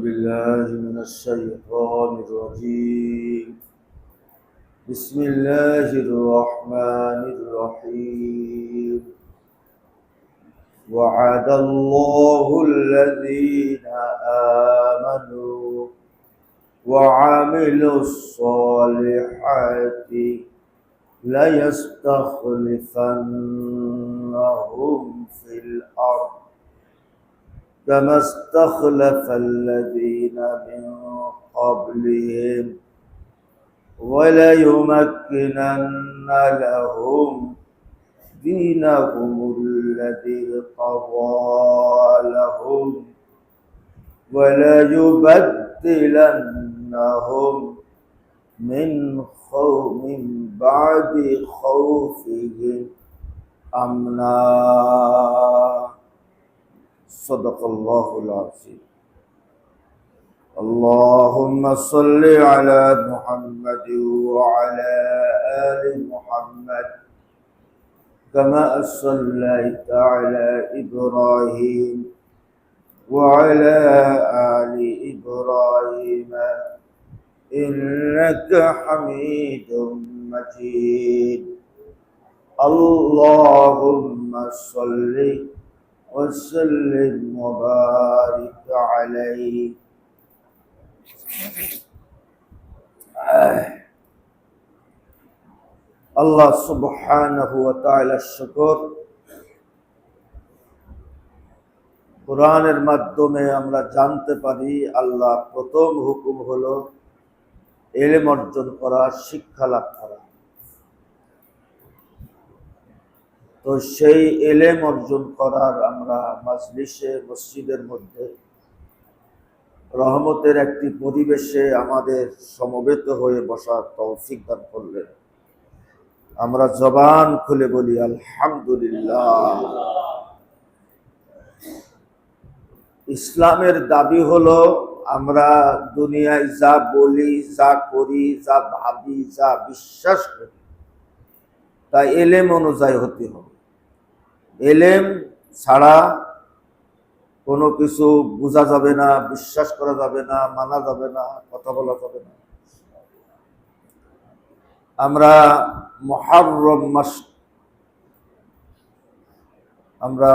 بالله من الشيطان الرجيم. بسم الله الرحمن الرحيم. وعد الله الذين آمنوا وعملوا الصالحات ليستخلفنهم في الأرض كما استخلف الذين من قبلهم وليمكنن لهم دينهم الذي ارتضى لهم وليبدلنهم من بعد خوفهم أمنا. صدق الله العظيم. اللهم صل على محمد وعلى آل محمد كما صليت على إبراهيم وعلى آل إبراهيم إنك حميد مجيد. اللهم صل وسلم وبارك عليه. আল্লাহ সুবহানাহু ওয়া তাআলার শুকর। কোরআনের মাধ্যমে আমরা জানতে পারি আল্লাহ প্রথম হুকুম হলো ইলম অর্জন করা, শিক্ষা লাভ করা। তো সেই ইলম অর্জন করার আমরা মাজলিসে মসজিদের মধ্যে রহমতের একটি পরিবেশে আমাদের সমবেত হয়ে বসার তৌফিক দান করলেন। আমরা জবান খুলে বলি আলহামদুলিল্লাহ। ইসলামের দাবি হলো আমরা দুনিয়ায় যা বলি, যা করি, যা ভাবি, যা বিশ্বাস করি তা ইলম অনুযায়ী হতে হবে। ইলম ছাড়া কোনো কিছু বোঝা যাবে না, বিশ্বাস করা যাবে না, মানা যাবে না, কথা বলা যাবে না। আমরা মুহররম মাস, আমরা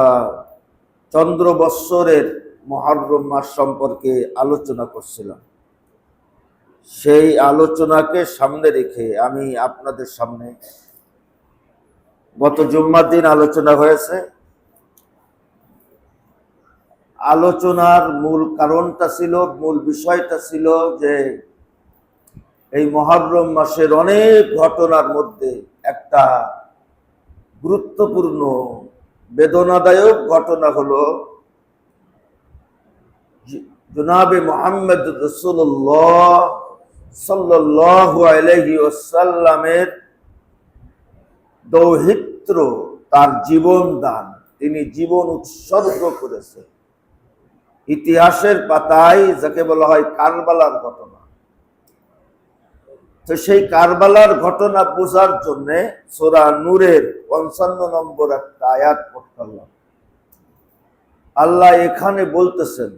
চন্দ্র বৎসরের মুহররম মাস সম্পর্কে আলোচনা করছিলাম। সেই আলোচনাকে সামনে রেখে আমি আপনাদের সামনে, গত জুম্মার দিন আলোচনা হয়েছে, আলোচনার মূল কারণটা ছিল, মূল বিষয়টা ছিল যে এই মুহররম মাসের অনেক ঘটনার মধ্যে একটা গুরুত্বপূর্ণ বেদনাদায়ক ঘটনা হলো জনাবে মুহাম্মদ রাসূলুল্লাহ সাল্লাল্লাহু আলাইহি ওয়াসাল্লামের দৌহিত্র, তার জীবন দান, তিনি জীবন উৎসর্গ করেছে। ইতিহাসের পাতায় যাকে বলা হয় কারবালার ঘটনা। তো সেই কারবালার ঘটনা বোঝার জন্য সূরা নূরের ৫৫ নম্বর একটা আয়াত পড়লাম। আল্লাহ এখানে বলতেছেন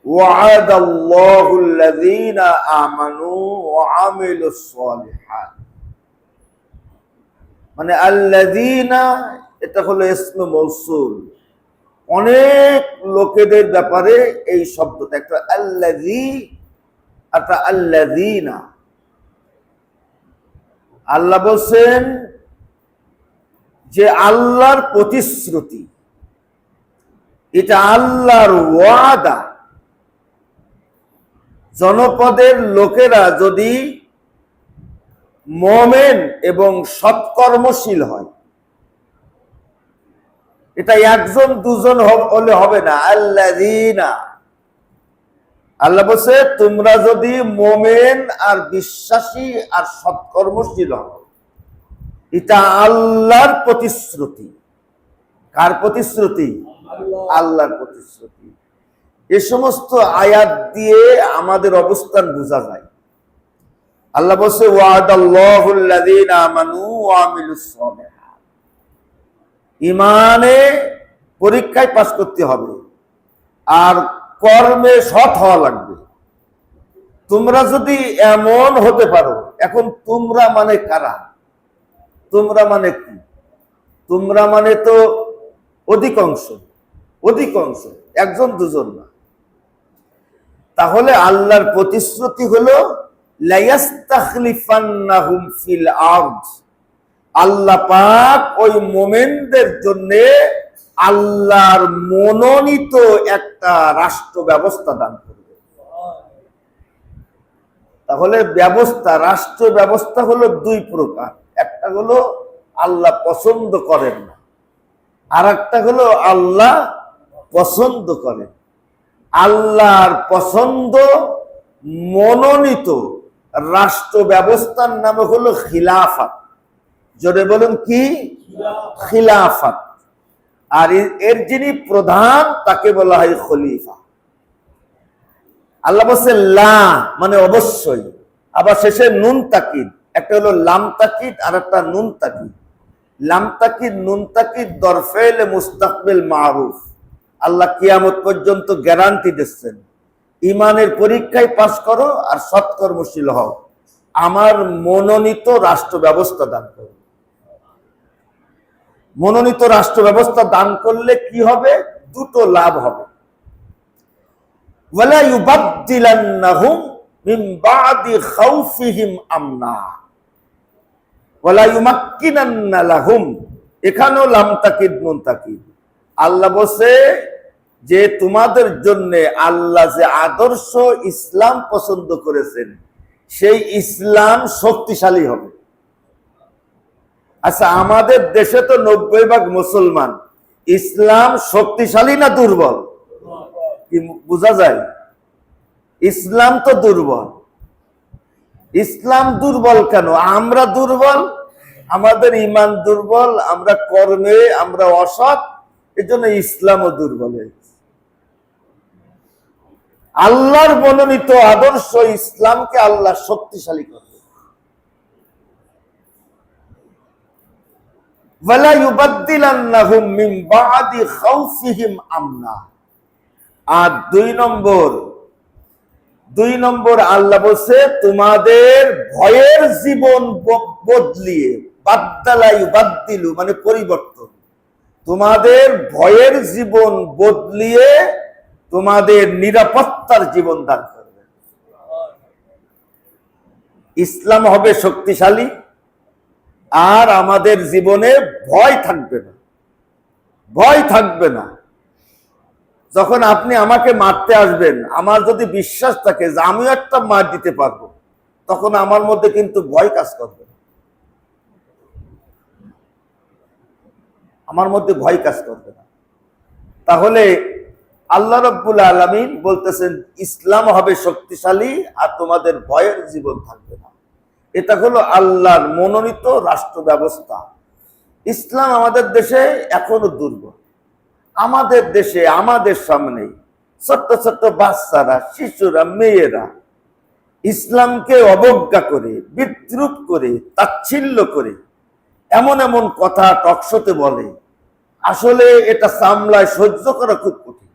ওয়া'আদাল্লাহুল্লাযীনা আমানু ওয়া আমিলুস সালিহাত, মানে আল্লাযীনা, এটা হলো ইসমে মৌসুল। অনেক লোকেদের ব্যাপারে এই শব্দটা, একটা আল্লাযী, একটা আল্লাযীনা। আল্লাহ বলছেন যে আল্লাহর প্রতিশ্রুতি, এটা আল্লাহর ওয়াদা। জনপদের লোকেরা যদি মুমিন এবং সৎকর্মশীল হয়, এটা একজন দুজন হলে হবে না, আল্লাযীনা। আল্লাহ বলছে তোমরা যদি মুমিন আর বিশ্বাসী আর সৎকর্মশীল হও, এটা আল্লাহর প্রতিশ্রুতি। কার প্রতিশ্রুতি? আল্লাহর প্রতিশ্রুতি। এ সমস্ত আয়াত দিয়ে আমাদের অবস্থান বোঝা যায়। আল্লাহ বলছে ওয়া'দাল্লাহুল্লাযীনা আমানু ওয়া আমিলুস সালিহাত, ইমানে পরীক্ষায় পাস করতে হবে। আর কর্মে সৎ হওয়া লাগবে। তোমরা যদি এমন হতে পারো, এখন তোমরা মানে কারা? তোমরা মানে কি? তোমরা মানে তো অধিকাংশ, অধিকাংশ, একজন দুজন না। তাহলে আল্লাহর প্রতিশ্রুতি হলো লায়াস্তাখলিফান্নাহুম ফিল আরদ, আল্লাহ পাক ওই মোমেনদের জন্য আল্লাহর মনোনীত একটা রাষ্ট্র ব্যবস্থা দান করবে। তাহলে ব্যবস্থা, রাষ্ট্র ব্যবস্থা হলো দুই প্রকার। একটা হলো আল্লাহ পছন্দ করেন না, আর একটা হলো আল্লাহ পছন্দ করেন। আল্লাহর পছন্দ মনোনীত রাষ্ট্র ব্যবস্থার নাম হলো খিলাফত। জোরে বলুন কি? খিলাফত। আর এর যিনি প্রধান তাকে বলা হয় খলিফা। আল্লাহ বলছে লা মানে অবশ্যই, আবার শেষে নুন তাকিদ, একটা হলো লাম তাকিদ আর একটা নুন তাকিদ। লাম তাকিদ নুন তাকিদ দরফেল মুস্তাকবিল মারুফ। আল্লাহ কিয়ামত পর্যন্ত গ্যারান্টি দিচ্ছেন, ইমানের পরীক্ষায় পাশ করো আর সৎকর্মশীল হও, আমার মনোনীত রাষ্ট্র ব্যবস্থা দান করো। মনোনীত রাষ্ট্র ব্যবস্থা দান করলে কি হবে? দুটো লাভ হবে। ওয়ালা ইউবাদদিলান্নাহুম মিন বাদি খাউফিহিম আমনা ওয়ালা ইউমাক্কিনান্না লাহুম, এখানেও লাম তাকিদ নুন তাকিদ। আল্লাহ বলছে যে তোমাদের জন্য আল্লাহ যে আদর্শ ইসলাম পছন্দ করেছেন, সেই ইসলাম শক্তিশালী হবে। আচ্ছা, আমাদের দেশে তো 90% মুসলমান, ইসলাম শক্তিশালী না দুর্বল? কি বোঝা যায়? ইসলাম তো দুর্বল। ইসলাম দুর্বল কেন? আমরা দুর্বল, আমাদের ইমান দুর্বল, আমরা কর্মে আমরা অসৎ, এজন্য ইসলামও দুর্বল হয়েছে। আল্লাহর মনোনীত আদর্শ ইসলামকে আল্লাহ শক্তিশালী করবে। ওয়ালা ইউবাদদিলান্নাহুম মিন বাদি খাউফিহিম আমনা। আর দুই নম্বর আল্লাহ বলছে তোমাদের ভয়ের জীবন বদলিয়ে, বাদদালা ইউবাদদিলু মানে পরিবর্তন, তোমাদের ভয়ের জীবন বদলিয়ে তোমাদের নিরাপত্তার জীবন দান করবে। ইসলাম হবে শক্তিশালী আর আমাদের জীবনে ভয় থাকবে না, ভয় থাকবে না। যখন আপনি আমাকে মারতে আসবেন, আমার যদি বিশ্বাস থাকে যে আমিও একটা মার দিতে পারবো, তখন আমার মধ্যে কিন্তু ভয় কাজ করবে না, আমার মধ্যে ভয় কাজ করবে না। তাহলে আল্লাহ রাব্বুল আলামিন বলতেছেন ইসলাম হবে শক্তিশালী আর তোমাদের ভয়ের জীবন থাকবে না। এটা হলো আল্লাহর মনোনীত রাষ্ট্র ব্যবস্থা। ইসলাম আমাদের দেশে এখনো দুর্বল। আমাদের দেশে, আমাদের সামনে ছোট্ট ছোট্ট বাচ্চারা, শিশুরা, মেয়েরা ইসলামকে অবজ্ঞা করে, বিদ্রুপ করে, তাচ্ছিল্য করে এমন এমন কথা টকশোতে বলে, আসলে এটা সামলায় সহ্য করা খুব কঠিন।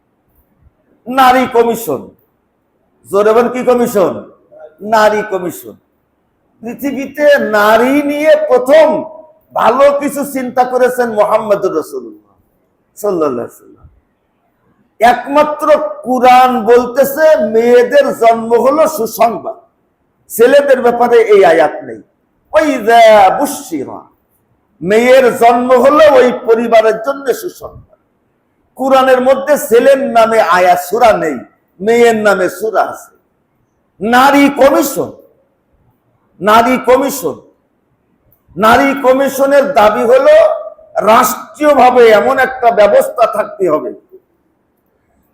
নারী কমিশন, জোরে বলেন কি কমিশন? নারী কমিশন। পৃথিবীতে নারী নিয়ে প্রথম ভালো কিছু চিন্তা করেছেন মুহাম্মদুর রাসূলুল্লাহ সাল্লাল্লাহু আলাইহি ওয়াসাল্লাম। একমাত্র কুরআন বলতেছে মেয়েদের জন্ম হলো সুসংবাদ, ছেলেদের ব্যাপারে এই আয়াত নেই। ওয়াইযা বুশিরা, মেয়ের জন্ম হলো ওই পরিবারের জন্য সুসংবাদ। কুরআনের মধ্যে ছেলের নামে আয়াত সূরা নেই, মেয়ের নামে সূরা আছে। নারী কমিশন, নারী কমিশন, নারী কমিশনের দাবি হলো রাষ্ট্রীয়ভাবে এমন একটা ব্যবস্থা থাকতে হবে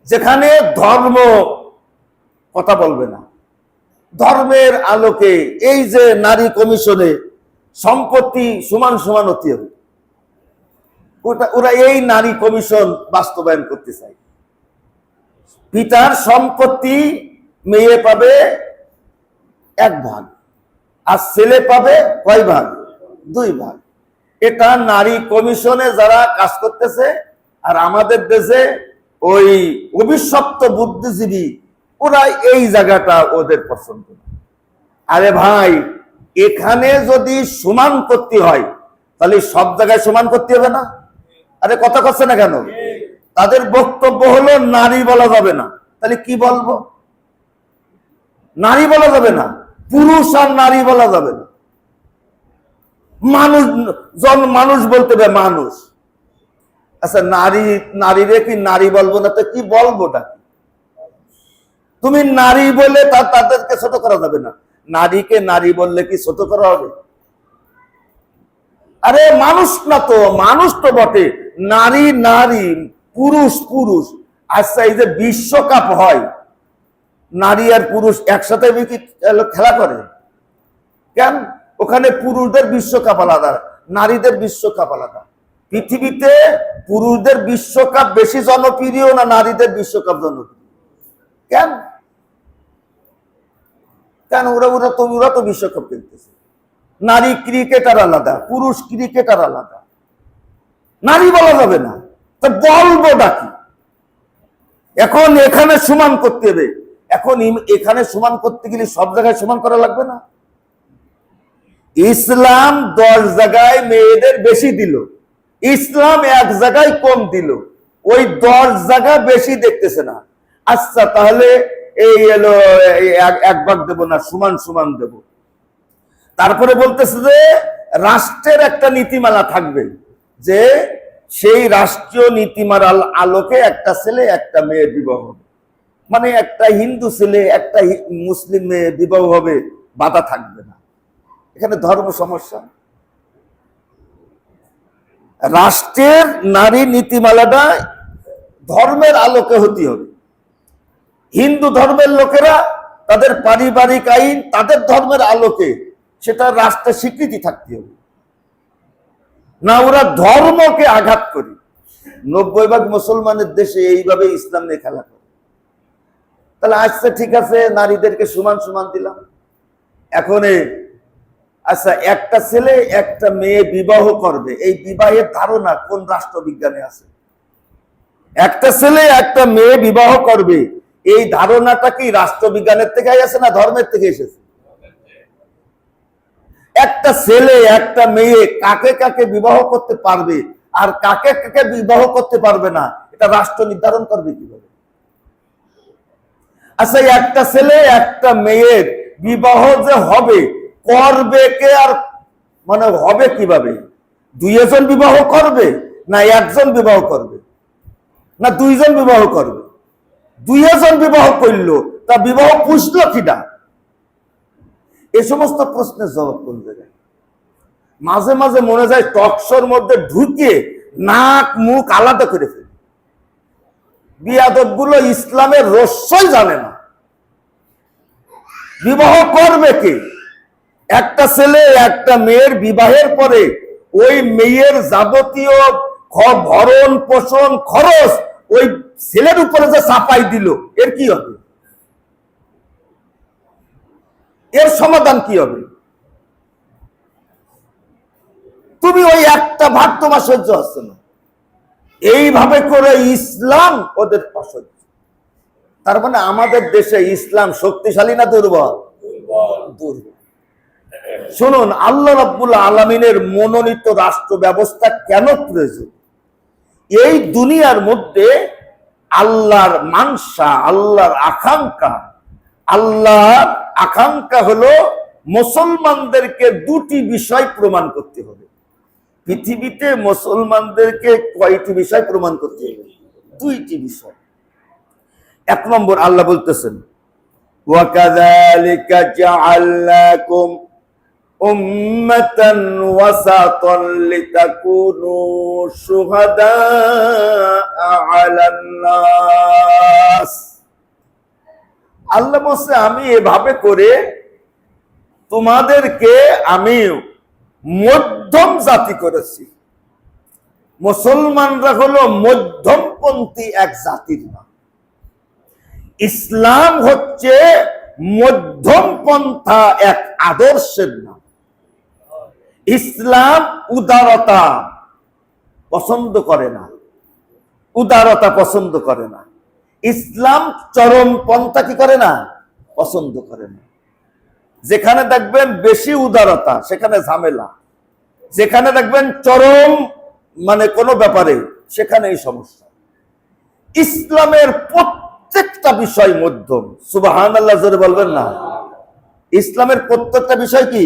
যেখানে ধর্ম কথা বলবে না। ধর্মের আলোকে এই যে নারী কমিশনে সম্পত্তি সমান সমান হতে হবে, ওরা এই নারী কমিশন বাস্তবায়ন করতে চায়। পিতার সম্পত্তি মেয়ে পাবে 1 ভাগ আর ছেলে পাবে কয় ভাগ? 2 ভাগ। এটা নারী কমিশনে যারা কাজ করতেছে। আর আমাদের দেশে ওই অভিশপ্ত বুদ্ধিজীবী, ওরা এই জায়গাটা ওদের পছন্দ না। আরে ভাই, এখানে যদি সমান করতে হয় তাহলে সব জায়গায় সমান করতে হবে না? আরে কথা করছে না কেন? তাদের বক্তব্য হলো নারী বলা যাবে না, তাহলে কি বলবো? নারী বলা যাবে না, পুরুষ আর নারী বলা যাবে না, মানুষ মানুষ বলতে হবে মানুষ। আচ্ছা, নারীরে কি নারী বলবো না তো কি বলবোটা? তুমি নারী বলে তাদেরকে ছোট করা যাবে না, নারীকে নারী বললে কি ছোট করা হবে? আরে মানুষ না তো, মানুষ তো বটে, নারী নারী, পুরুষ পুরুষ। আচ্ছা, এই যে বিশ্বকাপ হয়, নারী আর পুরুষ একসাথে খেলা করে কেন? ওখানে পুরুষদের বিশ্বকাপ আলাদা, নারীদের বিশ্বকাপ আলাদা। পৃথিবীতে পুরুষদের বিশ্বকাপ বেশি জনপ্রিয় না নারীদের বিশ্বকাপ জনপ্রিয়? কেন কেন ওরা তো বিশ্বকাপ খেলতেছে। নারী ক্রিকেটার আলাদা, পুরুষ ক্রিকেটার আলাদা, নারী বলা যাবে না, তো বলবো ডাকি। এখন এখানে সমান করতে হবে, এখন এখানে সমান করতে গেলে সব জায়গায় সমান করা লাগবে না? ইসলাম 10 জায়গায় মেয়েদের বেশি দিল, ইসলাম 1 জায়গায় কম দিল, ওই 10 জায়গা বেশি দেখতেছে না। আচ্ছা, তাহলে এই এলো 1 ভাগ দেবো না, সমান সমান দেব। তারপরে বলতেছে যে রাষ্ট্রের একটা নীতিমালা থাকবে, যে সেই রাষ্ট্রীয় নীতিমালার আলোকে একটা ছেলে একটা মেয়ে বিবাহ হবে, মানে একটা হিন্দু ছেলে একটা মুসলিম মেয়ে বিবাহ হবে, বাধা থাকবে না। এখানে ধর্ম সমস্যা। রাষ্ট্রের নারী নীতিমালাটা ধর্মের আলোকে হতে হবে। হিন্দু ধর্মের লোকেরা তাদের পারিবারিক আইন তাদের ধর্মের আলোকে, সেটা রাষ্ট্রের স্বীকৃতি থাকতে হবে না। ওরা ধর্মকে আঘাত করে 90% মুসলমানের দেশে এইভাবে ইসলাম নিয়ে খেলা করে। তাহলে আচ্ছা ঠিক আছে, নারীদেরকে সমান সমান দিলাম। এখন আচ্ছা, একটা ছেলে একটা মেয়ে বিবাহ করবে, এই বিবাহের ধারণা কোন রাষ্ট্রবিজ্ঞানে আছে? একটা ছেলে একটা মেয়ে বিবাহ করবে, এই ধারণাটা কি রাষ্ট্রবিজ্ঞানের থেকে আসে না ধর্মের থেকে এসেছে? একটা ছেলে একটা মেয়ে কাকে কাকে বিবাহ করতে পারবে আর কাকে কাকে বিবাহ করতে পারবে না, এটা রাষ্ট্র নির্ধারণ করবে কিভাবে? আচ্ছা, একটা ছেলে একটা মেয়ের বিবাহ যে হবে, করবে কে আর মানে হবে কিভাবে? 2 জন বিবাহ করবে না 1 জন বিবাহ করবে না 2 জন বিবাহ করবে? 2 জন বিবাহ করলো, তা বিবাহ পুষলো কিনা? এই সমস্ত প্রশ্নের জবাব কোন জায়গায়? মাঝে মাঝে মনে যায় টকশোর মধ্যে ঢুকে নাক মুখ আলাদা করে ফেলে। বিয়াদব গুলো ইসলামের রহস্যই জানে না। বিবাহ করবে কে? একটা ছেলে একটা মেয়ের বিবাহের পরে ওই মেয়ের যাবতীয় ভরণ পোষণ খরচ ওই ছেলের উপরে যে চাপাই দিল, এর কি হবে? এর সমাধান কি হবে? তুমি ওই একটা ভাগ তোমার সহ্য হচ্ছে না, এইভাবে করে ইসলাম ওদের অসহ্য। তার মানে আমাদের দেশে ইসলাম শক্তিশালী না দুর্বল? দুর্বল। শুনুন, আল্লাহ রাব্বুল আলামিনের মনোনীত রাষ্ট্র ব্যবস্থা কেন প্রয়োজন? এই দুনিয়ার মধ্যে আল্লাহর মানসা, আল্লাহর আকাঙ্ক্ষা হলো মুসলমানদেরকে 2টি বিষয় প্রমাণ করতে হবে। পৃথিবীতে মুসলমানদেরকে কয়টি বিষয় প্রমাণ করতে হবে? 2টি বিষয়। 1 নম্বর, আল্লাহ বলতেছেন ওয়াকাযালিকা জাআলনাকুম উম্মাতান ওয়াসাতান লিতাকুনু শুহাদাআ আলান নাস। আল্লাহ বলছে, আমি এভাবে করে তোমাদেরকে আমি মধ্যম জাতি করেছি। মুসলমানরা হলো মধ্যমপন্থী এক জাতির নাম। ইসলাম হচ্ছে মধ্যমপন্থা এক আদর্শের নাম। ইসলাম উদারতা পছন্দ করে না, উদারতা পছন্দ করে না। ইসলাম চরম পন্থা কি করে না, পছন্দ করে না। যেখানে দেখবেন বেশি উদারতা সেখানে ঝামেলা, যেখানে দেখবেন চরম মানে কোনো ব্যাপারে সেখানে এই সমস্যা। ইসলামের প্রত্যেকটা বিষয় মধ্যম। সুবহানাল্লাহ জোরে বলবেন না? ইসলামের প্রত্যেকটা বিষয় কি?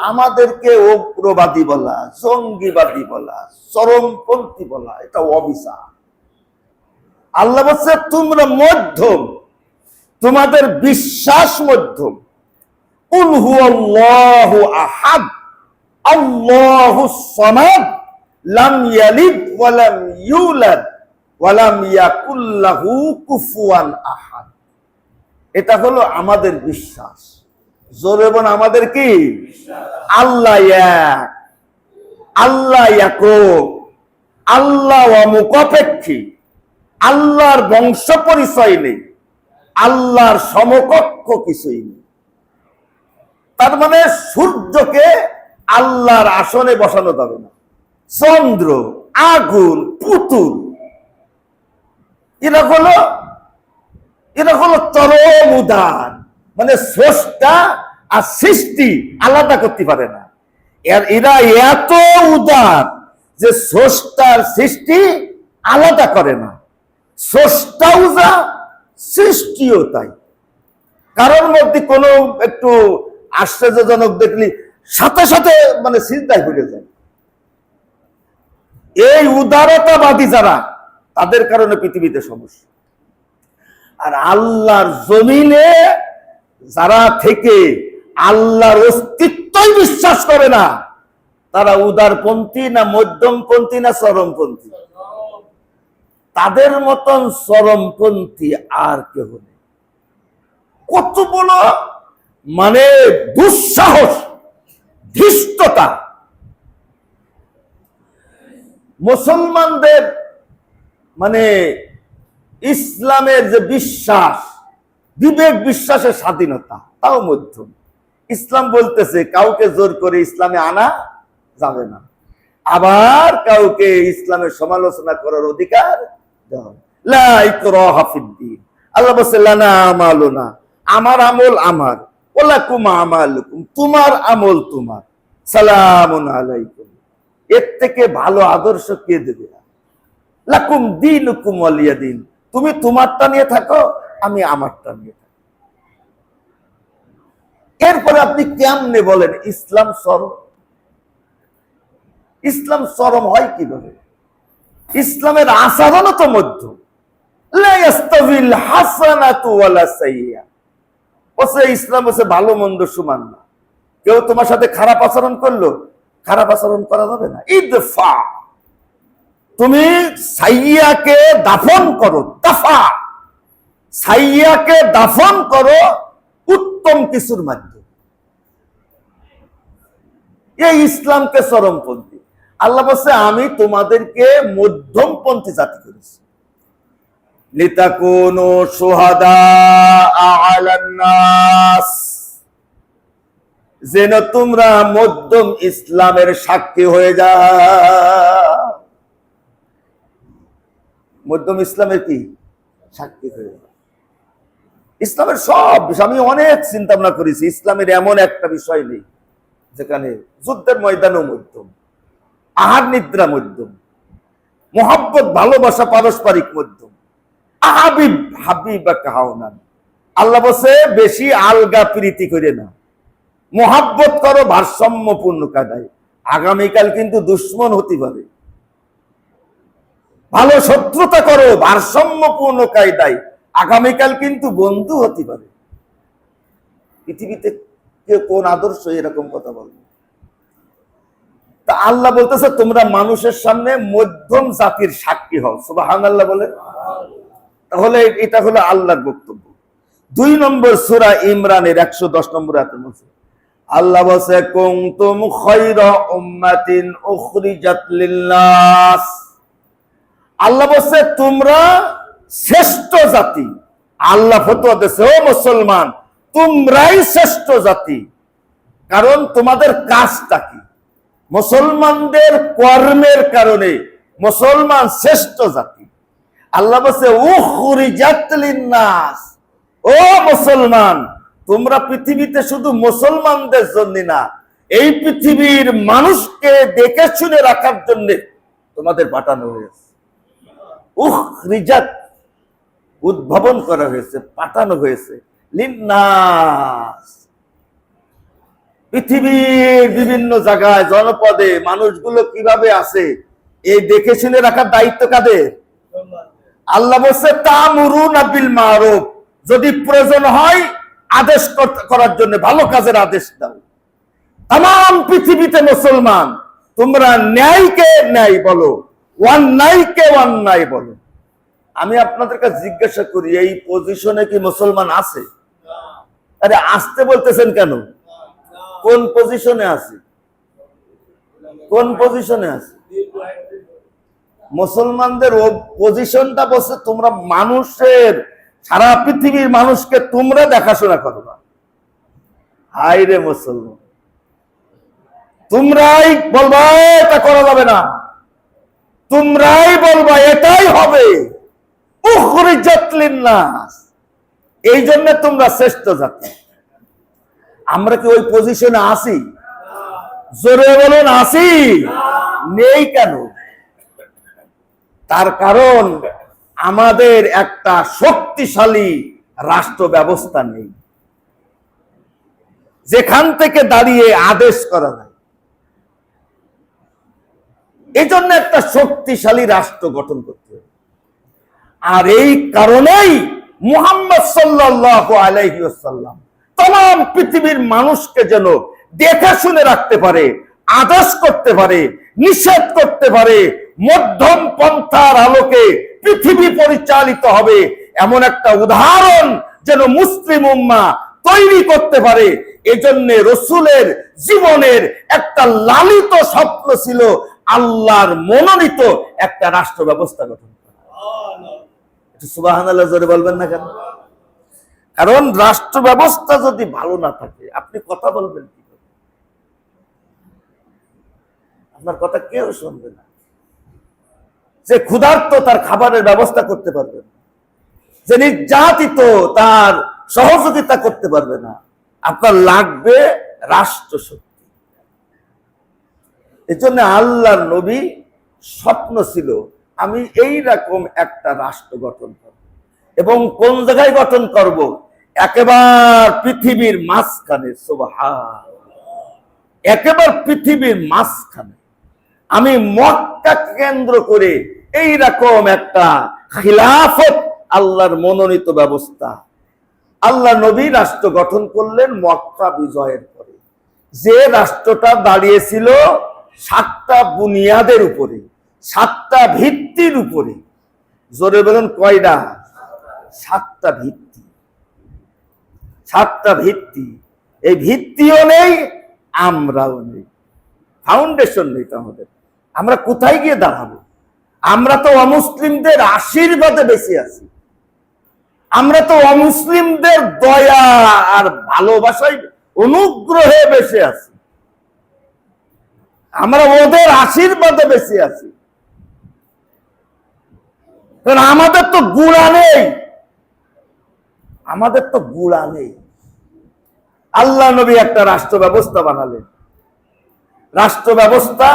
আমাদেরকে উগ্রবাদী বলা, জঙ্গিবাদী বলা, চরমপন্থী বলা, এটা অবিচার। আল্লাহ বলছে তোমরা মধ্যম, তোমাদের বিশ্বাস মধ্যম। কুল হুয়াল্লাহু আহাদ আল্লাহুস সামাদ লাম ইয়ালিদ ওয়া লাম ইউলাদ ওয়া লাম ইয়াকুল লাহু কুফুয়ান আহাদ। এটা হলো আমাদের বিশ্বাস। জোরে বল, আমাদের কি? আল্লাহ এক, আল্লাহ একক, আল্লাহ অমুখাপেক্ষী, আল্লাহর বংশ পরিচয় নেই, আল্লাহর সমকক্ষ কিছুই নেই। তার মানে সূর্যকে আল্লাহর আসনে বসানো যাবে না, চন্দ্র, আগুন, পুতুল, এরা হলো চরম উদার। মানে স্রষ্টা আর সৃষ্টি আলাদা করতে পারে না। এরা এত উদার যে স্রষ্টার সৃষ্টি আলাদা করে না। স্রষ্টাও যা, সৃষ্টিও তাই। কারোর মধ্যে কোনো একটু আশ্চর্যজনক দেখলি সাথে সাথে মানে চিন্তায় ভুলে যায়। এই উদারতাবাদী যারা, তাদের কারণে পৃথিবীতে সমস্যা। আর আল্লাহর জমিনে যারা থেকে আল্লাহর অস্তিত্বই বিশ্বাস করে না, তারা উদারপন্থী না মধ্যমপন্থী না চরমপন্থী? তাদের মতন চরমপন্থী আর কেউ নেই। কত বড় মানে দুঃসাহস, ধৃষ্টতা! মুসলমানদের মানে ইসলামের যে বিশ্বাস, বিবেক বিশ্বাসের স্বাধীনতা, তাও মধ্যম। ইসলাম বলতেছে কাউকে জোর করে ইসলামে আনা যাবে না, আবার কাউকে ইসলামের সমালোচনা করার অধিকার দেওয়া। লা ইকরাহা ফিদ্দীন। আল্লাহ বলছে লানা আমালুনা, আমার আমল আমার, ওয়ালাকুম আমালুকুম, তোমার আমল তোমার, সালামুন আলাইকুম। এর থেকে ভালো আদর্শ কে দেবে? লাকুম দীনুকুম ওয়ালিয়া দীন। তুমি তোমারটা নিয়ে থাকো, আমি আমারটা নিয়ে থাকি। এরপরে আপনি কেমনে বলেন ইসলাম চরম? ইসলাম চরম হয় কিভাবে? ইসলামের আচরণ তো মধ্যম। লা ইয়াস্তাবিল হাসানাতু ওয়ালা সাইয়্যা। ওসে ইসলাম ওসে ভালো মন্দ সমান না। কেউ তোমার সাথে খারাপ আচরণ করলো, খারাপ আচরণ করা যাবে না। ইদফা, তুমি সাইয়াকে দাফন করো, দাফা, সাইয়াকে দাফন করো উত্তম কিছুর মাধ্যমে। এই ইসলামকে চরমপন্থী। আল্লাহ বলছে আমি তোমাদেরকে মধ্যমপন্থী জাতি করেছি। লিতাকুনু শুহাদা আলান নাস, যেন তোমরা মধ্যম ইসলামের সাক্ষী হয়ে যাও। মধ্যম ইসলামের কি সাক্ষী হয়ে যাও। ইসলামের সব বিষয় আমি অনেক চিন্তা ভাবনা করেছি। ইসলামের এমন একটা বিষয় নেই যেখানে যুদ্ধের ময়দানও মধ্যম, আহার নিদ্রা মধ্যম, মোহাব্বত ভালোবাসা পারস্পরিক মধ্যম, আহাবিব হাবিবা কাহাওনান। আল্লাহ বলছে বেশি আলগা প্রীতি করে না, মোহাব্বত করো ভারসাম্যপূর্ণ কায়দায়। আগামীকাল কিন্তু দুশ্মন হতে পারে। ভালো শত্রুতা করো ভারসাম্যপূর্ণ কায়দায়, আগামীকাল কিন্তু বন্ধু হতে পারে। পৃথিবীতে কেউ কোন আদর্শ এরকম কথা বলবে? তা আল্লাহ বলতেছে তোমরা মানুষের সামনে মধ্যম জাতির সাক্ষী হও। সুবহানাল্লাহ বলে। তাহলে এটা হলো আল্লাহর বক্তব্য। 2 নম্বর সূরা ইমরানের 110 নম্বর আয়াতে বলছে, আল্লাহ বলছে কুনতুম খায়রা উম্মাতিন উখরিজাত লিন-নাস। আল্লাহ বলছে তোমরা শ্রেষ্ঠ জাতি। আল্লাহ ফতোয়া দিয়েছে ও মুসলমান তোমরাই শ্রেষ্ঠ জাতি। কারণ তোমাদের কাজটা কি? মুসলমানদের কর্মের কারণে মুসলমান শ্রেষ্ঠ জাতি। আল্লাহ বলছে উখরিজাত লিন্নাস, ও মুসলমান, তোমরা পৃথিবীতে শুধু মুসলমানদের জন্য না, এই পৃথিবীর মানুষকে দেখে শুনে রাখার জন্য তোমাদের পাঠানো হয়েছে। উখরিজাত, উদ্ভাবন করা হয়েছে, পাঠানো হয়েছে। লিন্নাস, পৃথিবীর বিভিন্ন জায়গায় জনপদে মানুষগুলো কিভাবে আছে এই দেখে শুনে রাখার দায়িত্ব কাদের? আল্লাহ বলছে তা'মুরুনা বিল মারুফ, যদি প্রয়োজন হয় আদেশ করার জন্য ভালো কাজের আদেশ দাও। তাম পৃথিবীতে মুসলমান, তোমরা ন্যায়কে ন্যায় বলো, অন্যায়কে অন্যায় বলো। আমি আপনাদের কাছে জিজ্ঞাসা করি, এই পজিশনে কি মুসলমান আছে? আরে আসতে বলতেছেন কেন? কোন পজিশনে আছে? কোন পজিশনে আছে? মুসলমানদের পজিশনটা বলছে তোমরা মানুষের, সারা পৃথিবীর মানুষকে তোমরা দেখাশোনা করবা। হায় রে মুসলমান, তোমরাই বলবা এটা করা যাবে না, তোমরাই বলবা এটাই হবে। উখরিজাত লিন্নাস, এই জন্য তোমরা শ্রেষ্ঠ জাতি। আমরা কি ওই পজিশনে আছি? জোরে বলুন, আছি? নেই কেন? তার কারণ আমাদের একটা শক্তিশালী রাষ্ট্র ব্যবস্থা নেই, যেখান থেকে দাঁড়িয়ে আদেশ করা যায়। এই জন্য একটা শক্তিশালী রাষ্ট্র গঠন করতে হবে। আর এই কারণেই মুহাম্মদ সাল্লাল্লাহু আলাইহি ওয়াসাল্লাম तमाम পৃথিবীর মানুষকে যেন দেখে শুনে রাখতে পারে, আদেশ করতে পারে, নিষেধ করতে পারে, মধ্যম পন্থার আলোকে পৃথিবী পরিচালিত হবে এমন একটা উদাহরণ যেন মুসলিম উম্মাহ তৈরি করতে পারে। এজন্য রাসূলের জীবনের একটা লালিত স্বপ্ন ছিল আল্লাহর মনোনীত একটা রাষ্ট্র ব্যবস্থা গঠন করা। সুবহানাল্লাহ জোরে বলবেন না কেন? কারণ রাষ্ট্র ব্যবস্থা যদি ভালো না থাকে আপনি কথা বলবেন কি করে? আপনার কথা কেউ শুনবে না। যে ক্ষুধার্ত তার খাবারের ব্যবস্থা করতে পারবে না, যে নির্যাতিত তার সহযোগিতা করতে পারবে না। আপনার লাগবে রাষ্ট্র শক্তি। এই জন্য আল্লাহর নবী স্বপ্ন ছিল আমি এই রকম একটা রাষ্ট্র গঠন করব, এবং কোন জায়গায় গঠন করব? একেবারে পৃথিবীর মাঝখানে। সুবহানাল্লাহ, একেবারে পৃথিবীর মাঝখানে আমি মক্কাকে কেন্দ্র করে এই রকম একটা খিলাফত, আল্লাহর মনোনীত ব্যবস্থা। আল্লাহ নবী রাষ্ট্র গঠন করলেন মক্কা বিজয়ের পরে। যে রাষ্ট্রটা দাঁড়িয়েছিল 7টা বুনিয়াদের উপরে, 7টা ভিত্তির উপরে। জোরে বলুন কয়টা? 7টা ভিত্তি। 7টা ভিত্তি। এই ভিত্তিও নেই, আমরাও নেই, ফাউন্ডেশন নেই আমাদের। আমরা কোথায় গিয়ে দাঁড়াবো? আমরা তো অমুসলিমদের আশীর্বাদে বেঁচে আছি, আমরা তো অমুসলিমদের দয়া আর ভালোবাসায় অনুগ্রহে বেঁচে আছি, আমরা ওদের আশীর্বাদে বেঁচে আছি। কারণ আমাদের তো গুণা নেই, আমাদের তো গুণা নেই। আল্লাহ নবী একটা রাষ্ট্র ব্যবস্থা বানালেন। রাষ্ট্র ব্যবস্থা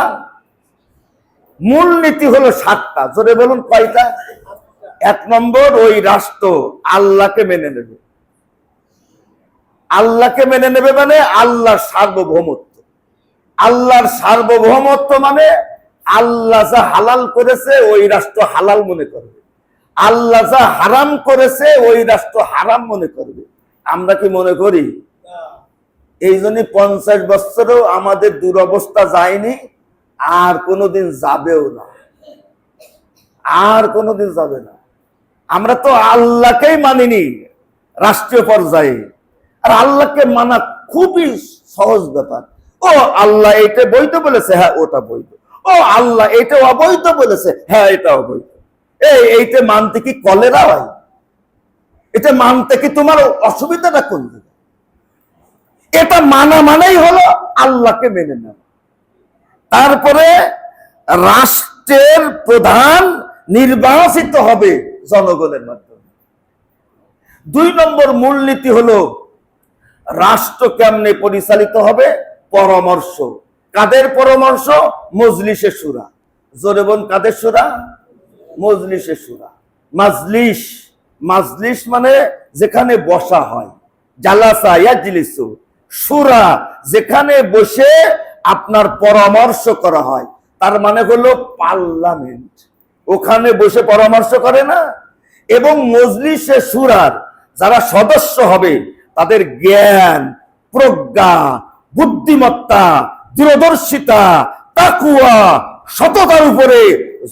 মূলনীতি হলো 7টা। জোরে বলুন কয়টা? 1 নম্বর, ওই রাষ্ট্র আল্লাহকে মেনে নেবে। আল্লাহকে মেনে নেবে মানে আল্লাহর সার্বভৌমত্ব। আল্লাহর সার্বভৌমত্ব মানে আল্লাহ যা হালাল করেছে ওই রাষ্ট্র হালাল মনে করবে, আল্লাহ যা হারাম করেছে ওই রাষ্ট্র হারাম মনে করবে। আমরা কি মনে করি? এই জন্য 50 বছরেও আমাদের দুরবস্থা যায়নি, আর কোনোদিন যাবেও না, আর কোনোদিন যাবে না। আমরা তো আল্লাহকেই মানিনি রাষ্ট্রীয় পর্যায়ে, আর আল্লাহকে মানা খুবই সহজ ব্যাপার। ও আল্লাহ এটা বৈধ বলেছে, হ্যাঁ ওটা বৈধ। ও আল্লাহ এটা অবৈধ বলেছে, হ্যাঁ এটা অবৈধ। এইটা মানতে কি কলেরা হয়? এটা মানতে কি তোমার অসুবিধাটা কোন? এটা মানা মানেই হলো আল্লাহকে মেনে নেওয়া। তারপরে রাষ্ট্রের প্রধান নির্বাচিত হবে জনগণের মাধ্যমে। 2 নম্বর মূলনীতি হলো রাষ্ট্র কেমনে পরিচালিত হবে, পরামর্শ। কাদের পরামর্শ? মজলিসে শুরা। জোরে বল, কাদের শুরা? মজলিসে শুরা। মাজলিস, মাজলিস মানে যেখানে বসা হয়, জালাসা ইয়াজলিসু। শুরা যেখানে বসে আপনার পরামর্শ করা হয়, তার মানে হলো পার্লামেন্ট। ওখানে বসে পরামর্শ করে না। এবং মজলিসে শুরার যারা সদস্য হবে তাদের জ্ঞান, প্রজ্ঞা, বুদ্ধিমত্তা, দূরদর্শিতা, তাকুয়া, সততার উপরে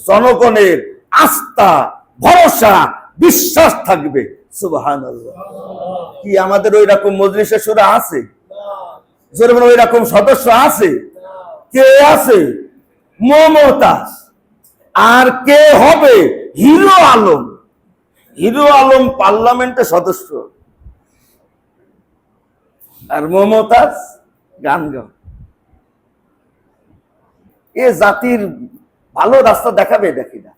জনগণের আস্থা, ভরসা, বিশ্বাস থাকবে। সুবহানাল্লাহ। কি আমাদের ওই রকম মজলিসে শুরা আছে? জোরে বলো, ওই রকম সদস্য আছে? কে আছে? মমতাজ। আর কে হবে? হিরো আলম। হিরো আলম পার্লামেন্টের সদস্য, আর মমতাজ গান গান। এ জাতির ভালো রাস্তা দেখাবে দেখি না।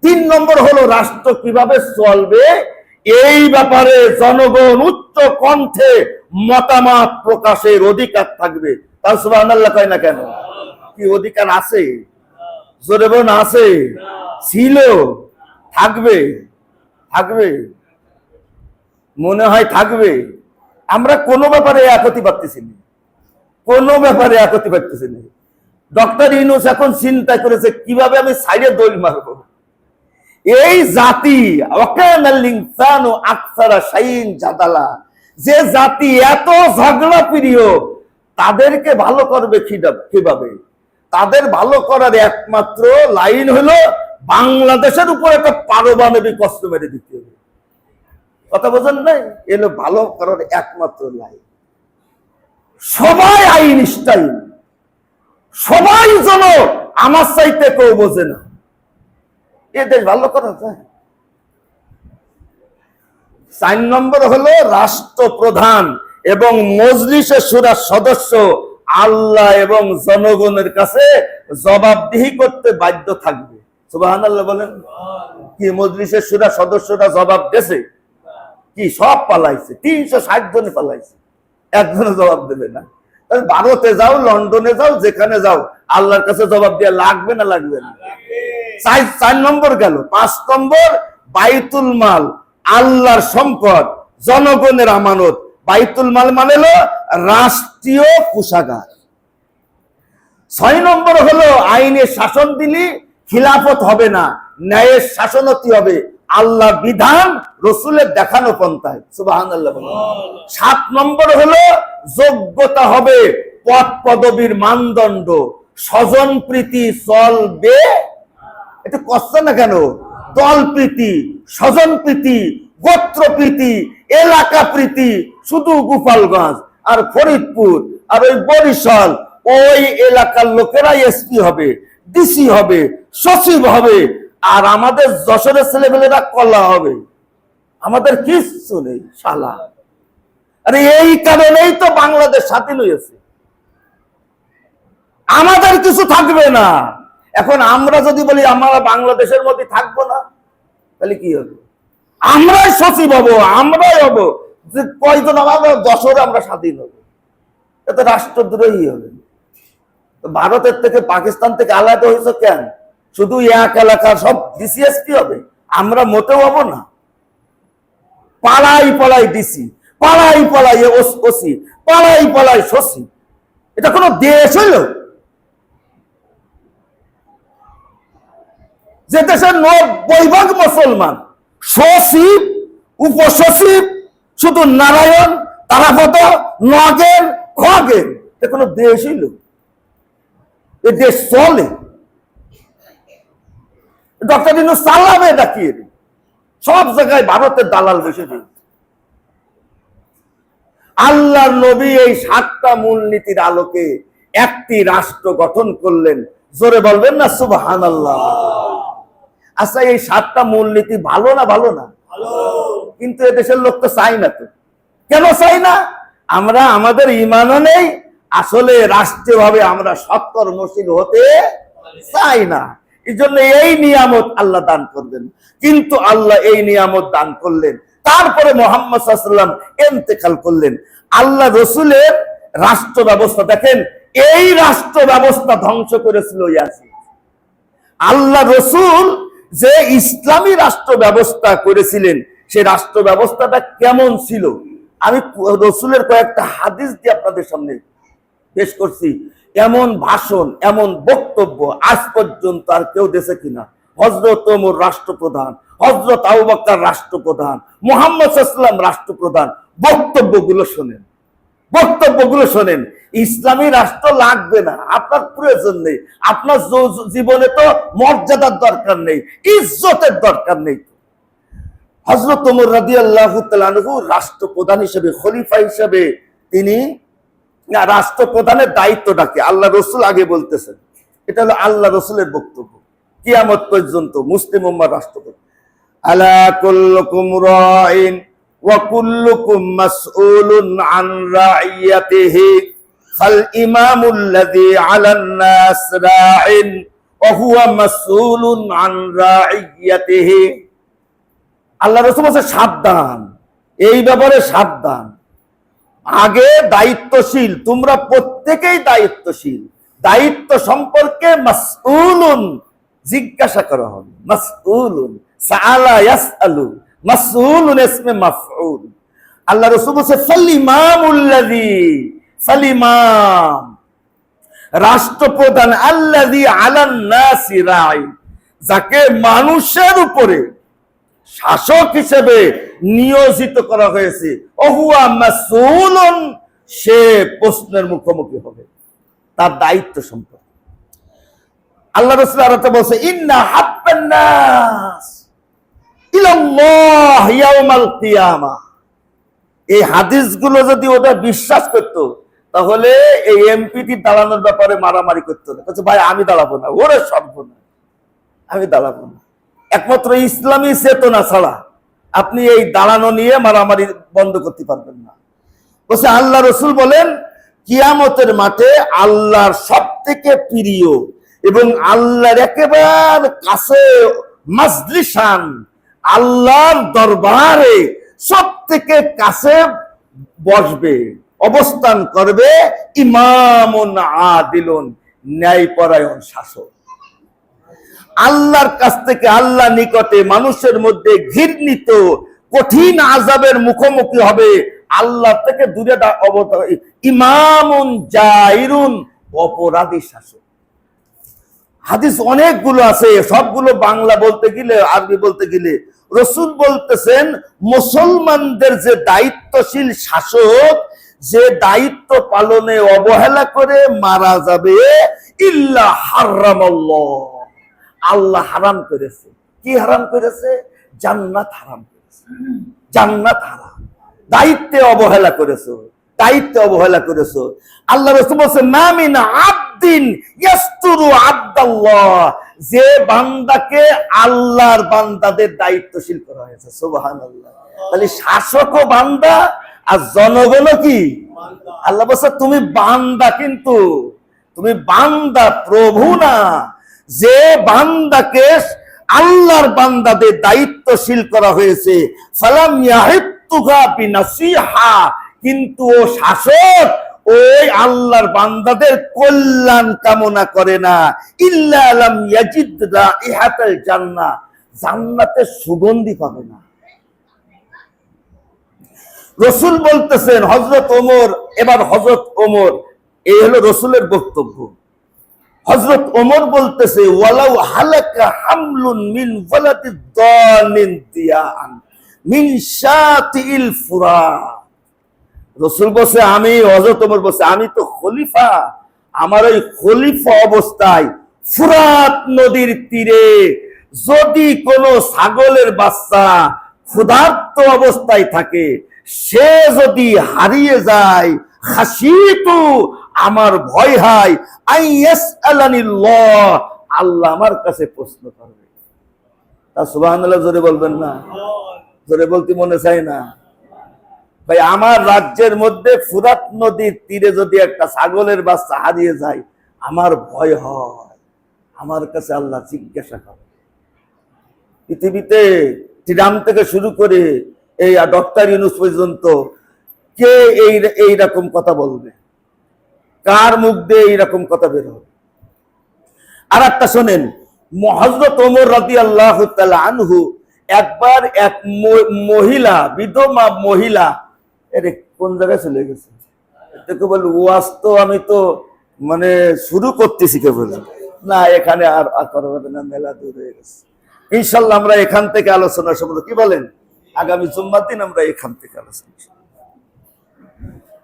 3 নম্বর হলো রাষ্ট্র কিভাবে চলবে, এই ব্যাপারে জনগণ উচ্চ কণ্ঠে মতামত প্রকাশের অধিকার থাকবে। তার সুবহানাল্লাহ কয় না কেন? কি অধিকার আছে? জোরে বলুন, আছে, ছিল, থাকবে, থাকবে, মনে হয় থাকবে। আমরা কোনো ব্যাপারে এক হতে পারতেছি না, কোনো ব্যাপারে এক হতে পারতেছি না। ডক্টর ইউনূস এখন চিন্তা করেছে কিভাবে আমি সাইডে দৌড় মারব। এই জাতি যে জাতি এত ঝগড়া প্রিয়, তাদেরকে ভালো করবে কিভাবে? তাদের ভালো করার একমাত্র লাইন হলো বাংলাদেশের উপর একটা পারমাণবিক অস্ত্র মেরে দিতে হবে। কথা বোঝেন নাই? এলো ভালো করার একমাত্র লাইন। সবাই আইনস্টাইন, সবাই যেন আমার চাইতে কেউ বোঝে না, এ দেশ ভালো করা যায়। 4 নম্বর হলো রাষ্ট্রপ্রধান এবং মজলিসে শুরার সদস্য আল্লাহ এবং জনগণের কাছে জবাবদিহি করতে বাধ্য থাকবে। সুবহানাল্লাহ বলেন। কি মজলিসের শুরার সদস্যরা জবাব দিয়েছে? কি সব পালাইছে? 360 জনে পালাইছে, একজনে জবাব দেবে না। ভারতে যাও, লন্ডনে যাও, যেখানে যাও, আল্লাহর কাছে জবাব দেওয়া লাগবে না লাগবে না? 4 নম্বর গেল। 5 নম্বর বাইতুল মাল, আল্লাহর সম্পদ, জনগণের আমানত। বাইতুল মাল মানে হলো রাষ্ট্রীয় কোষাগার। 6 নম্বর হলো আইনের শাসন দিলি খিলাফত হবে না, ন্যায়ের শাসনতি হবে আল্লাহ বিধান রসুলের দেখানো পন্থায়। সুবহানাল্লাহ। 7 নম্বর হলো যোগ্যতা হবে পদ পদবীর মানদণ্ড, স্বজন প্রীতি চলবে। এটা কষ্ট না কেন? দল প্রীতি, স্বজন প্রীতি, গোত্র প্রীতি, এলাকা প্রীতি। শুধু গোপালগঞ্জ আর ফরিদপুর আর ওই বরিশাল, ওই এলাকার লোকেরা এসপি হবে, ডিসি হবে, সচিব হবে, আর আমাদের যশোরের ছেলেমেয়েরা কলা হবে। আমাদের কিচ্ছু নেই শালা। আরে এই কারণেই তো বাংলাদেশ স্বাধীন হয়েছে, আমাদের কিছু থাকবে না। এখন আমরা যদি বলি আমরা বাংলাদেশের মধ্যে থাকবো না, তাহলে কি হবে? আমরাই সচিব হবো, আমরাই হবো, যে কয়জন আমাদের যশোরে আমরা স্বাধীন হবো, এতে রাষ্ট্রদ্রোহী হবে। ভারতের থেকে পাকিস্তান থেকে আলাদা হয়েছে কেন? শুধু এক এলাকার সব ডিসিএসপি হবে, আমরা মোটেও হবো না। পালাই পালাই ডিসি, পালাই পালাই ওসি, পালাই পালাই সচিব। এটা কোনো দেশ হইল? যে দেশের 90% মুসলমান, সচিব, উপসচিব শুধু নারায়ণ, তারাপদ, নগেন, খগেন। এটা কোনো দেশ হইল? এ দেশ চলে? ডক্টর ইউনূস চালাবে নাকি? সব জায়গায় ভারতের দালাল বসে দিয়েছে। আল্লাহর নবী এই 7টা মূলনীতির আলোকে একটি রাষ্ট্র গঠন করলেন। জোরে বলবেন না সুবহানাল্লাহ। আচ্ছা, এই 7টা মূলনীতি ভালো না? ভালো না? কিন্তু এদেশের লোক তো চাই না। তো কেন চাই না? আমরা আমাদের ঈমানও নেই, আসলে রাষ্ট্রীয়ভাবে আমরা সৎকর্মশীল হতে চাই না। এই জন্য এই নিয়ামত আল্লাহ দান করবেন। কিন্তু আল্লাহ এই নিয়ামত দান করলেন, তারপরে মুহাম্মদ সাল্লাল্লাহু আলাইহি ওয়াসাল্লাম ইন্তেকাল করলেন। আল্লাহ রসুলের রাষ্ট্র ব্যবস্থা দেখেন, এই রাষ্ট্র ব্যবস্থা ধ্বংস করেছিল ইয়াজিদ। আল্লাহ রসুল যে ইসলামী রাষ্ট্র ব্যবস্থা করেছিলেন, সেই রাষ্ট্র ব্যবস্থাটা কেমন ছিল আমি রসুলের কয়েকটা হাদিস দিয়ে আপনাদের সামনে পেশ করছি। এমন ভাষণ, এমন বক্তব্য আজ পর্যন্ত আর কেউ দেশে কিনা। হযরত ওমর রাষ্ট্রপ্রধান, হযরত আবু বকর রাষ্ট্রপ্রধান, মুহাম্মদ সাল্লাল্লাহু আলাইহি ওয়াসাল্লাম রাষ্ট্রপ্রধান। বক্তব্যগুলো শোনেন, বক্তব্যগুলো শোনেন। ইসলামী রাষ্ট্র লাগবে না, আপনার প্রয়োজন নেই। আপনার জীবনে তো মর্যাদার দরকার নেই, ইজ্জতের দরকার নেই। হযরত ওমর রাদিয়াল্লাহু তাআলা আনহু রাষ্ট্রপ্রধান হিসেবে, খলিফা হিসেবে তিনি রাষ্ট্রপ্রধানের দায়িত্বটাকে আল্লাহ রসুল আগে বলতেছেন। এটা হলো আল্লাহ রসুলের বক্তব্য কিয়ামত পর্যন্ত মুসলিম উম্মাহর রাষ্ট্রপ্রধান। আলা কুল্লুকুম রাইন ওয়া কুল্লুকুম মাসউলুন আন রাইয়াতিহি ফাল ইমামুল্লাযী আলান নাস রাইন ওয়া হুয়া মাসউলুন আন রাইয়াতিহি। আল্লাহ রাসূল বলেন সাবধান, এই ব্যাপারে সাবধান। আগে দায়িত্বশীল, তোমরা প্রত্যেকেই দায়িত্বশীল। দায়িত্ব সম্পর্কে মাসউলুন, জিজ্ঞাসা করা হবে। মাসউলুন, সাআলা ইয়াসআলু, মাসউলুন ইসমে মাফউল। আল্লাহ রাসূল বলেন ফালিমামুল্লাযী, ফালিমাম রাষ্ট্রপ্রধান, আল্লাযী আলান নাসি রাই, যাকে মানুষের উপরে শাসক হিসেবে নিয়োজিত করা হয়েছে, ওহুয়া মাসউলুন, সে প্রশ্নের মুখোমুখি হবে তার দায়িত্ব সম্পর্কে। আল্লাহ রাসূল আরতে বলছে ইন্না হাব্বান নাস ইলাল্লাহ ইয়াউমাল কিয়ামাহ। এই হাদিসগুলো যদি ওটা বিশ্বাস করত, তাহলে এই এমপিটি দাঁড়ানোর ব্যাপারে মারামারি করতো না। বলছে ভাই আমি দাঁড়াবো না, ওরে সর্বনাশ, আমি দাঁড়াবো না। একমাত্র ইসলামী চেতনা ছাড়া আপনি এই দাঁড়ানো নিয়ে মারামারি বন্ধ করতে পারবেন না। বলছে আল্লাহ রসুল বলেন কিয়ামতের মাঠে আল্লাহর সব থেকে প্রিয় এবং আল্লাহর একেবারে কাছে মাজলিসান, আল্লাহর দরবারে সব থেকে কাছে বসবে, অবস্থান করবে ইমামুন আদিলুন, ন্যায়পরায়ণ শাসক। আল্লাহর কাছ থেকে, আল্লাহ নিকটে মানুষের মধ্যে ঘৃণিত কঠিন আযাবের মুখোমুখি হবে, আল্লাহ থেকে দূরে ইমামুন জাইরুন, অপরাধী শাসক। হাদিস অনেকগুলো আছে, সবগুলো বাংলা বলতে গেলে, আরবি বলতে গেলে। রাসূল বলতেছেন মুসলমানদের যে দায়িত্বশীল শাসক, যে দায়িত্ব পালনে অবহেলা করে মারা যাবে, ইল্লা হারামাল্লাহ, আল্লাহ হারাম করেছে। কি হারাম করেছে? জান্নাত হারাম করেছে। জান্নাত হারাম। দায়িত্বে অবহেলা করেছো, দায়িত্বে অবহেলা করেছো। আল্লাহ রাসূল বলেছেন মা মিন আবদিন ইয়াসতুরু আবদাল্লাহ, যে বান্দাকে আল্লাহর বান্দাদের দায়িত্বশীল করা হয়েছে। সুবহানাল্লাহ। তাহলে শাসকও বান্দা আর জনগণও কি আল্লাহ বলছে তুমি বান্দা, কিন্তু তুমি বান্দা, প্রভু না। যে বান্দাকে আল্লাহর বান্দাদের দায়িত্বশীল করা হয়েছে, ফালাম ইয়াহিতুকা বিনাসিহা, কিন্তু ও শাসক ওই আল্লাহর বান্দাদের কল্যাণ কামনা করে না, ইল্লা লাম ইয়াজিদ রাইহাতাল জান্নাহ, জান্নাতের সুগন্ধি পাবে না। রাসূল বলতেছেন হযরত ওমর, এবার হযরত ওমর, এই হলো রাসূলের বক্তব্য। হযরত ওমর বলতেছে ওয়ালাউ হালাকা হামলুন মিন ওয়ালাদিদ দানিন দিয়ান মিন শাতিল ফুরাত। রাসূল বলছে, আমি হযরত ওমর বলছে আমি তো খলিফা, আমার ওই খলিফা অবস্থায় ফুরাত নদীর তীরে যদি কোনো ছাগলের বাচ্চা ক্ষুধার্ত অবস্থায় থাকে, সে যদি হারিয়ে যায়, খাশিতু, আমার ভয় হয়, আইয়াসআলানিল্লাহ, আল্লাহ আমার কাছে প্রশ্ন করবে। তা সুবহানাল্লাহ জোরে বলবেন না? জোরে বলতে মনে চায় না? ভাই আমার রাজ্যের মধ্যে ফুরাত নদীর তীরে যদি একটা ছাগলের বাচ্চা হারিয়ে যায়, আমার ভয় হয়, আমার কাছে আল্লাহ জিজ্ঞাসা করে। পৃথিবীতে ট্রাম্প থেকে শুরু করে এই ডক্টর ইউনূস পর্যন্ত কে এইরকম কথা বলবে? কার মুখ দিয়ে এইরকম কথা বের হবে? আর একটা শোনেন, হযরত ওমর রাদিয়াল্লাহু তাআলা আনহু একবার এক মহিলা, বিধবা মহিলা, এর কোন জায়গায় চলে গেছে, এটাকে বল ওয়াজ তো আমি তো মানে শুরু করতেছি কেবল, না এখানে আর করা যাবে না, মেলা দূর হয়ে গেছে। ইনশাল্লাহ আমরা এখান থেকে আলোচনা শুনবো, কি বলেন? আগামী জুম্মার দিন আমরা এখান থেকে আলোচনা